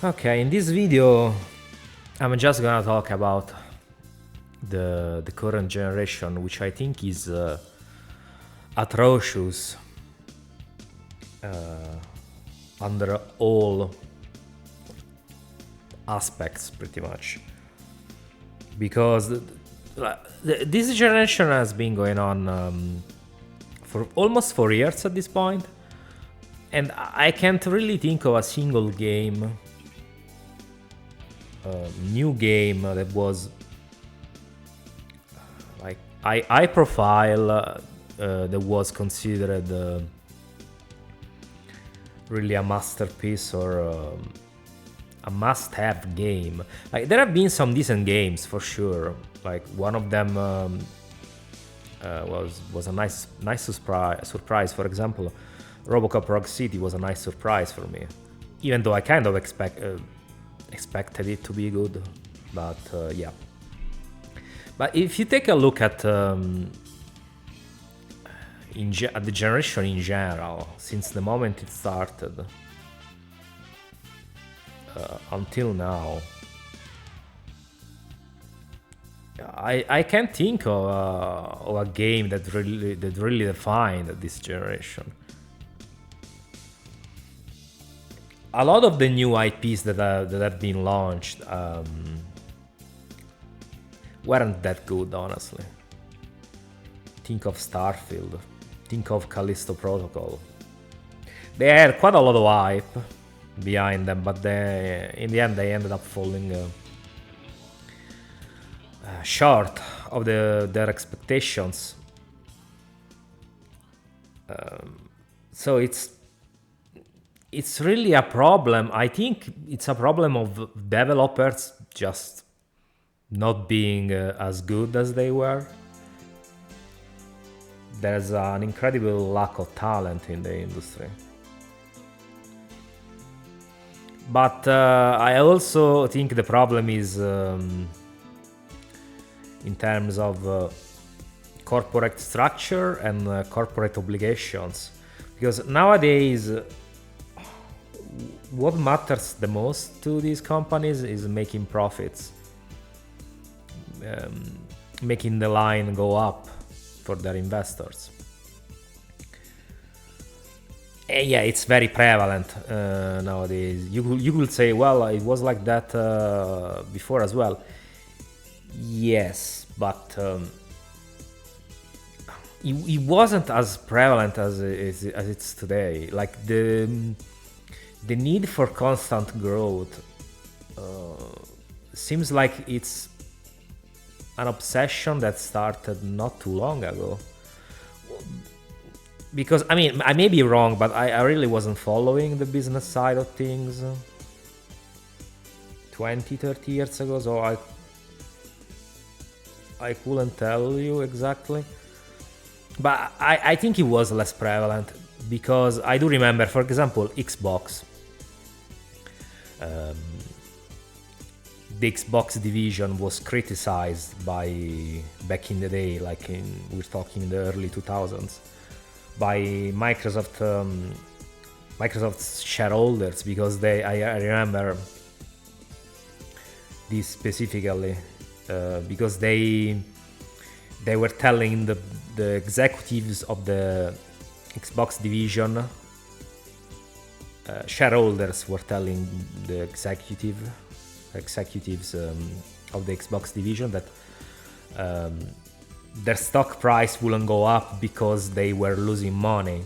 Okay, in this video, I'm just gonna talk about the current generation, which I think is atrocious under all aspects, pretty much. Because this generation has been going on for almost 4 years at this point, and I can't really think of a single game, new game that was like high profile, that was considered really a masterpiece or a must-have game. Like there have been some decent games for sure. Like one of them was a nice surprise. For example, RoboCop Rogue City was a nice surprise for me, even though I kind of expected it to be good. But yeah. But if you take a look at at the generation in general, since the moment it started until now, I can't think of a game that really defined this generation. A lot of the new IPs that have been launched weren't that good, honestly. Think of Starfield, think of Callisto Protocol. They had quite a lot of hype behind them, but in the end they ended up falling short of their expectations. So it's really a problem. I think it's a problem of developers just not being as good as they were. There's an incredible lack of talent in the industry. But I also think the problem is in terms of corporate structure and corporate obligations. Because nowadays, what matters the most to these companies is making profits, making the line go up for their investors. Yeah, it's very prevalent nowadays. You could say, well, it was like that before as well. Yes, but it wasn't as prevalent as it's today. Like the need for constant growth seems like it's an obsession that started not too long ago. Because I mean, I may be wrong, but I really wasn't following the business side of things 20, 30 years ago, so I couldn't tell you exactly. But I think it was less prevalent, because I do remember, for example, Xbox. The Xbox division was criticized back in the day, like we're talking the early 2000s, by Microsoft's shareholders, because I remember this specifically, because they were telling the executives of the Xbox division, shareholders were telling the executives of the Xbox division that their stock price wouldn't go up because they were losing money.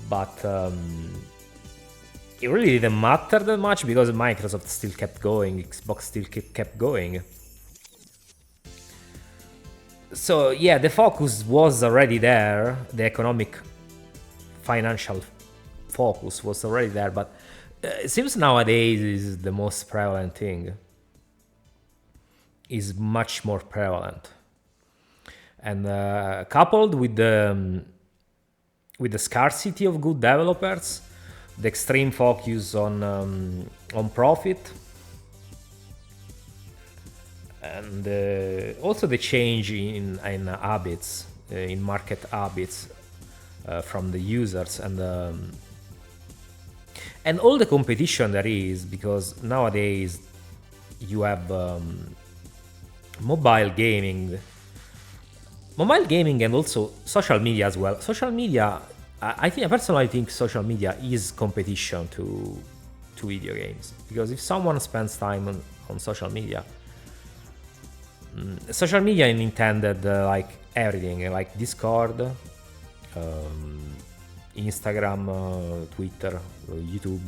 But it really didn't matter that much, because Microsoft still kept going, Xbox still kept going. So yeah, the focus was already there, the economic financial focus was already there, but it seems nowadays is the most prevalent thing, is much more prevalent. And coupled with the scarcity of good developers, the extreme focus on profit, and also the change in habits, in market habits from the users, and all the competition there is, because nowadays you have mobile gaming and also social media as well. Social media, I personally think social media is competition to video games, because if someone spends time on social media, social media intended like everything, like Discord, Instagram, Twitter, YouTube,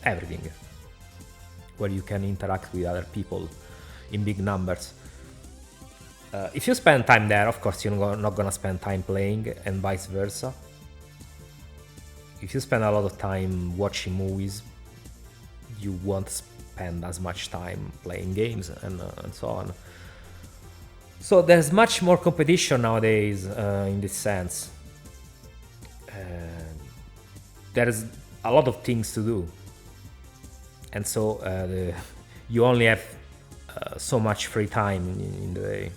everything, where you can interact with other people in big numbers. If you spend time there, of course you're not gonna spend time playing, and vice versa. If you spend a lot of time watching movies, you won't spend as much time playing games, and so on. So there's much more competition nowadays in this sense. There's a lot of things to do, and so you only have so much free time in the day.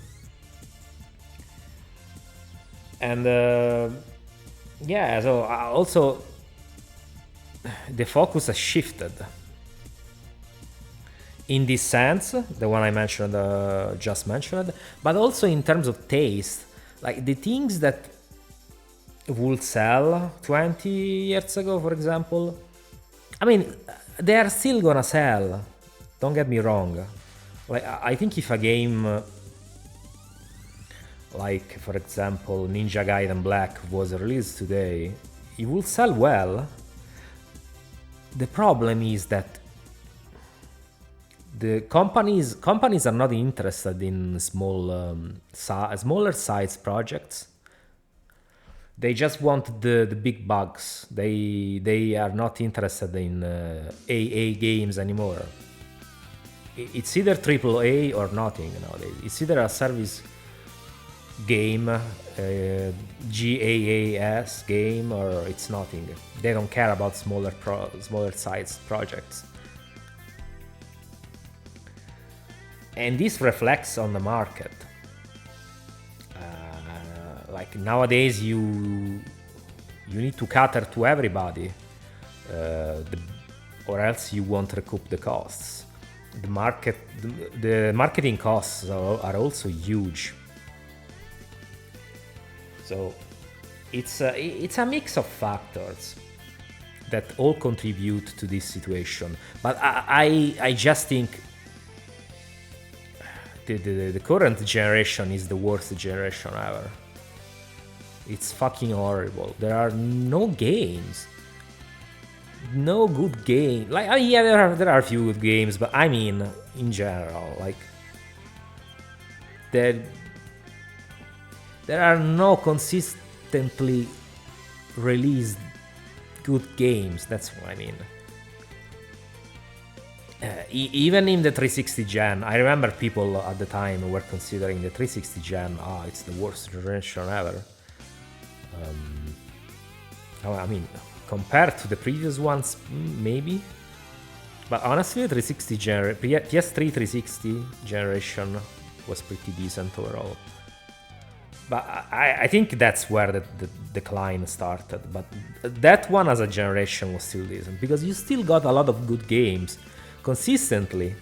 And yeah, so also the focus has shifted in this sense, the one I mentioned, just mentioned, but also in terms of taste. Like the things that would sell 20 years ago, for example, I mean, they are still gonna sell, don't get me wrong. Like I think if a game like, for example, Ninja Gaiden Black was released today, it will sell well. The problem is that the companies are not interested in smaller size projects. They just want the big bugs. They are not interested in AA games anymore. It's either AAA or nothing nowadays. It's either a service game, GAAS game, or it's nothing. They don't care about smaller size projects. And this reflects on the market. Like nowadays you need to cater to everybody, or else you won't recoup the costs. The marketing costs are also huge. So it's a mix of factors that all contribute to this situation. But I just think the current generation is the worst generation ever. It's fucking horrible. There are no games, no good game. Like, I mean, yeah, there are a few good games, but I mean, in general, like there are no consistently released good games. That's what I mean. Even in the 360 gen, I remember people at the time were considering the 360 gen, it's the worst generation ever. I mean, compared to the previous ones, maybe. But honestly, the 360 PS3 360 generation was pretty decent overall. But I think that's where the decline started. But that one as a generation was still decent, because you still got a lot of good games consistently.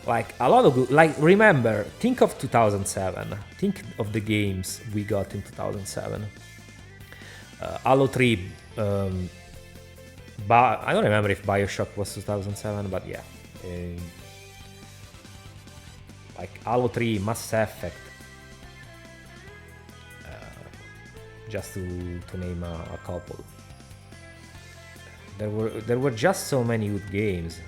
Like a lot of good, like, remember, think of 2007. Think of the games we got in 2007. Halo 3, I don't remember if BioShock was 2007, but yeah. Like Halo 3, Mass Effect, just to name a couple. There were just so many good games.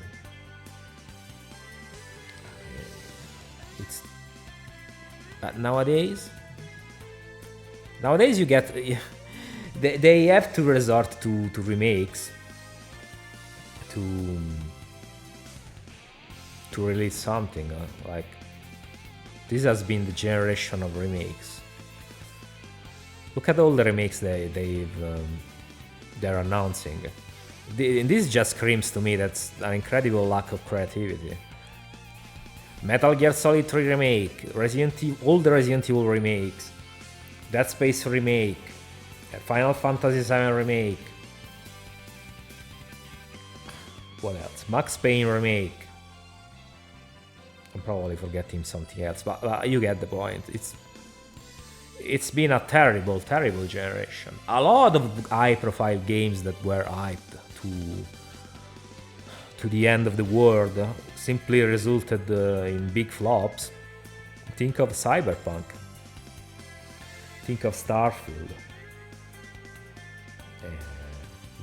It's nowadays you get they have to resort to remakes to release something. Like, this has been the generation of remakes. Look at all the remakes they're announcing. This just screams to me that's an incredible lack of creativity. Metal Gear Solid 3 remake, all the Resident Evil remakes, Dead Space remake, Final Fantasy 7 remake, What else? Max Payne remake. I'm probably forgetting something else, but you get the point. It's been a terrible, terrible generation. A lot of high-profile games that were hyped to the end of the world simply resulted in big flops. Think of Cyberpunk. Think of Starfield.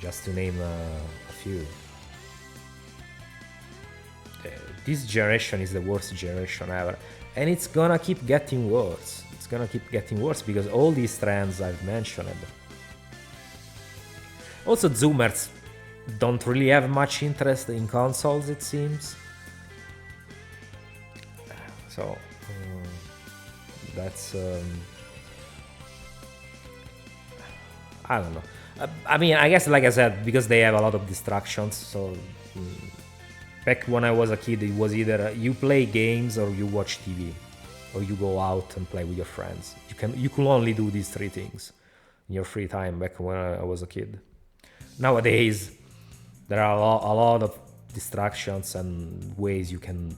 Just to name a few. This generation is the worst generation ever, and it's gonna keep getting worse. It's gonna keep getting worse because all these trends I've mentioned. Also, Zoomers don't really have much interest in consoles, it seems. So that's I don't know. I mean, I guess, like I said, because they have a lot of distractions. So back when I was a kid, it was either you play games or you watch TV, or you go out and play with your friends. You could only do these three things in your free time. Back when I was a kid. Nowadays, there are a lot of distractions and ways you can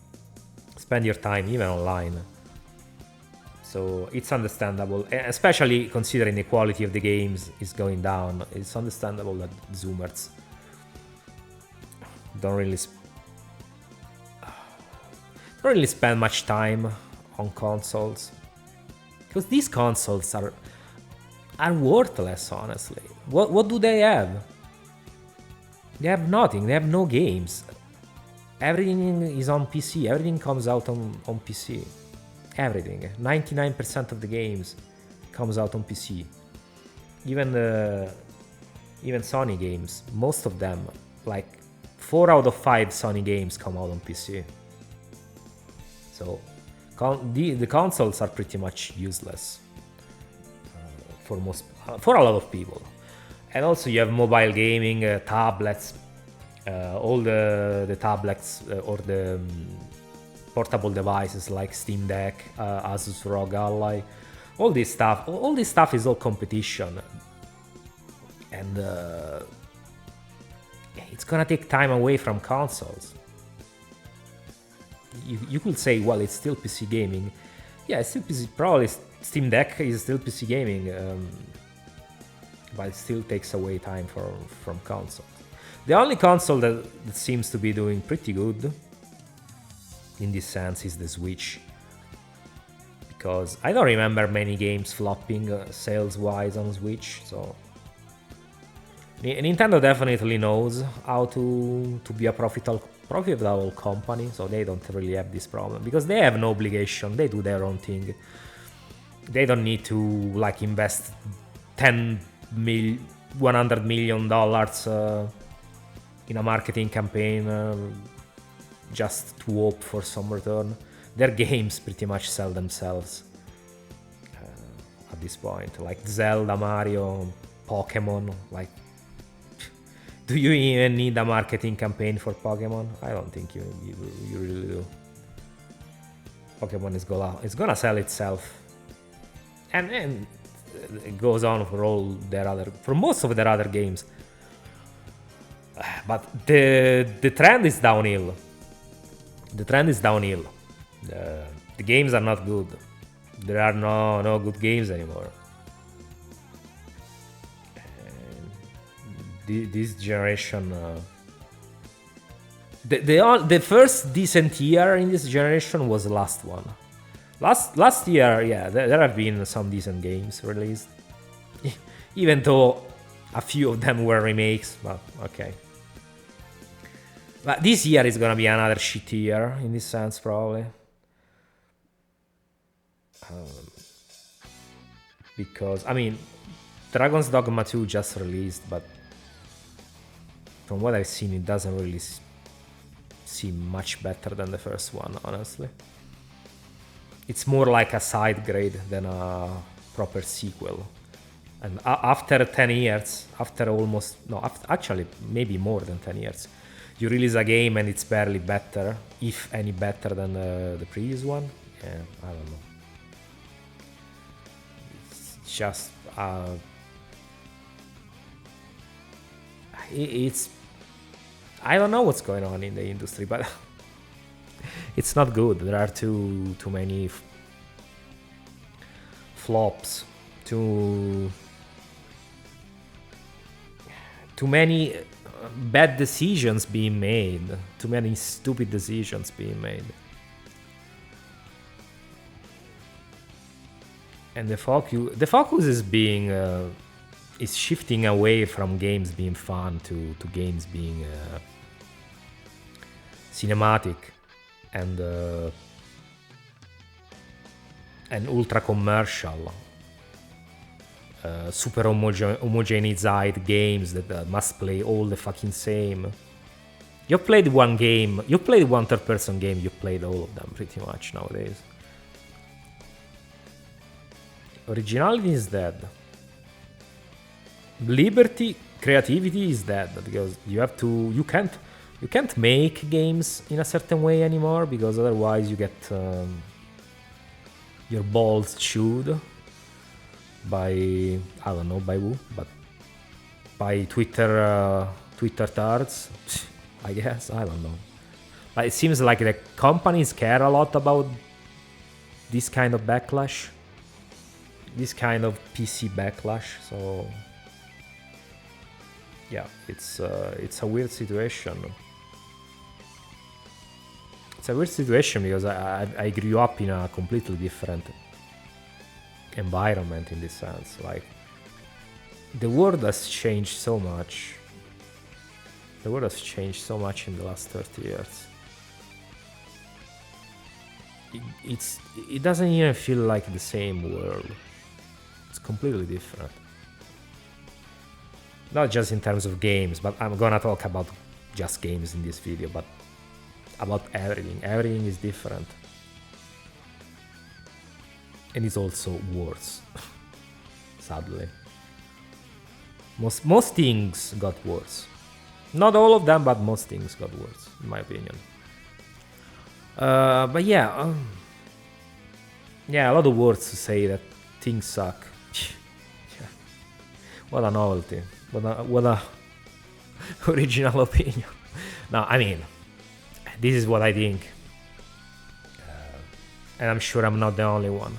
spend your time, even online. So it's understandable, especially considering the quality of the games is going down. It's understandable that Zoomers don't really spend much time on consoles, because these consoles are worthless, honestly. What do they have? They have nothing. They have no games. Everything is on PC. Everything comes out on PC. Everything. 99% of the games comes out on PC. Even Sony games, most of them, like 4 out of 5 Sony games come out on PC. So the consoles are pretty much useless for a lot of people. And also you have mobile gaming, tablets, all the tablets or the portable devices like Steam Deck, Asus ROG Ally, all this stuff is all competition, and it's gonna take time away from consoles. You could say, well, it's still PC gaming. Yeah, it's still PC. Probably Steam Deck is still PC gaming, but it still takes away time from consoles. The only console that seems to be doing pretty good in this sense is the Switch, because I don't remember many games flopping sales-wise on Switch. So Nintendo definitely knows how to be a profitable company, so they don't really have this problem because they have no obligation. They do their own thing. They don't need to invest $100 million in a marketing campaign just to hope for some return. Their games pretty much sell themselves at this point, like Zelda, Mario, Pokemon. Do you even need a marketing campaign for Pokemon? I don't think you really do. Pokemon is gonna sell itself, and it goes on for most of their other games. But the trend is downhill. The trend is downhill. The games are not good. There are no good games anymore. This generation, the first decent year in this generation was the last one. Last year, yeah, there have been some decent games released, even though a few of them were remakes. But okay. But this year is gonna be another shit year in this sense, probably. Because, I mean, Dragon's Dogma 2 just released, but from what I've seen, it doesn't really seem much better than the first one, honestly. It's more like a side grade than a proper sequel. And after 10 years, actually maybe more than 10 years, you release a game and it's barely better, if any better than the previous one. Yeah, I don't know. It's just I don't know what's going on in the industry, but it's not good. There are too many flops, too many bad decisions being made, too many stupid decisions being made. And the focus is being is shifting away from games being fun to games being cinematic and ultra commercial, super homogenized games that must play all the fucking same. You played one game, you played one third-person game, you played all of them pretty much nowadays. Originality is dead. Liberty, creativity is dead because you can't make games in a certain way anymore because otherwise you get your balls chewed by, I don't know by who, but by Twitter tards, I guess. I don't know. But it seems like the companies care a lot about this kind of backlash. This kind of PC backlash, so yeah, it's a weird situation. It's a weird situation because I grew up in a completely different environment in this sense. Like, the world has changed so much. The world has changed so much in the last 30 years. It doesn't even feel like the same world. It's completely different. Not just in terms of games, but I'm gonna talk about just games in this video, but about everything. Everything is different. And it's also worse. Sadly. Most things got worse. Not all of them, but most things got worse, in my opinion. But yeah, a lot of words to say that things suck. What a novelty. What a original opinion. No, I mean, this is what I think. And I'm sure I'm not the only one.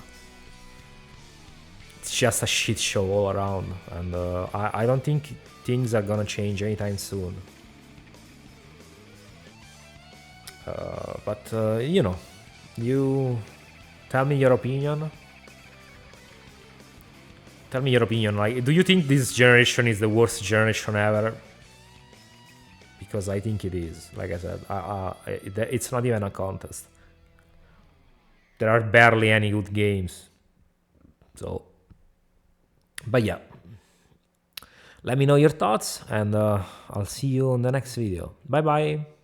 It's just a shit show all around. And I don't think things are gonna change anytime soon. But you know, you tell me your opinion. Tell me your opinion. Like, do you think this generation is the worst generation ever? Because I think it is. Like I said, it's not even a contest. There are barely any good games. So, but yeah. Let me know your thoughts, and I'll see you on the next video. Bye bye.